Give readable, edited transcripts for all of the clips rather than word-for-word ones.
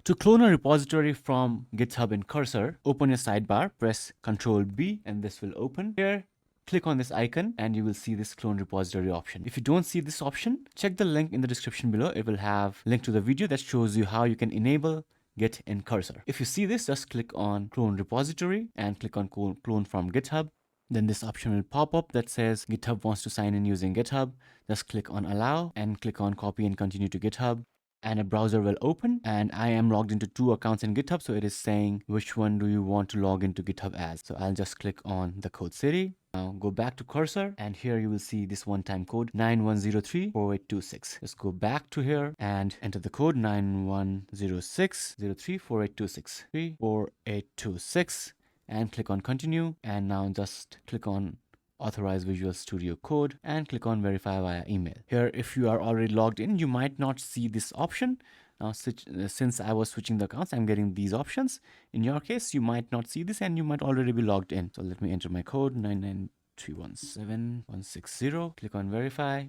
To clone a repository from GitHub in Cursor, open your sidebar, press Ctrl B, and this will open. Here, click on this icon and you will see this clone repository option. If you don't see this option, check the link in the description below. It will have a link to the video that shows you how you can enable Git in Cursor. If you see this, just click on clone repository and click on clone from GitHub. Then this option will pop up that says GitHub wants to sign in using GitHub. Just click on allow and click on copy and continue to GitHub, and a browser will open, and I am logged into 2 accounts in GitHub, so it is saying which one do you want to log into GitHub as. So I'll just click on the code city. Now go back to Cursor, and here you will see this one-time code 91034826. Just go back to here and enter the code 9106034826 and click on continue, and now just click on authorize Visual Studio Code and click on verify via email. Here, if you are already logged in, you might not see this option. Now, since I was switching the accounts, I'm getting these options. In your case, you might not see this and you might already be logged in. So let me enter my code 99317160. Click on verify.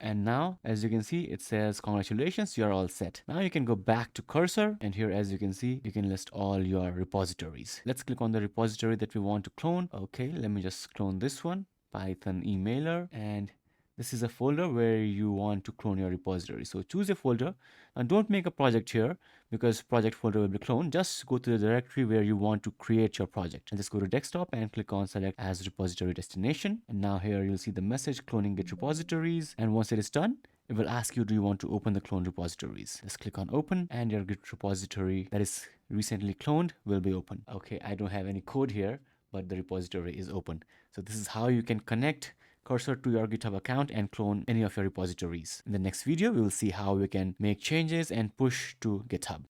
And now, as you can see, it says, congratulations, you're all set. Now you can go back to Cursor, and here, as you can see, you can list all your repositories. Let's click on the repository that we want to clone. Okay, let me just clone this one, Python emailer, and this is a folder where you want to clone your repository. So choose a folder, and don't make a project here because project folder will be cloned. Just go to the directory where you want to create your project, and just go to desktop and click on select as repository destination. And now here you'll see the message cloning Git repositories, and once it is done, it will ask you, do you want to open the clone repositories? Just click on open, and your Git repository that is recently cloned will be open. Okay, I don't have any code here, but the repository is open. So this is how you can connect Cursor to your GitHub account and clone any of your repositories. In the next video, we will see how we can make changes and push to GitHub.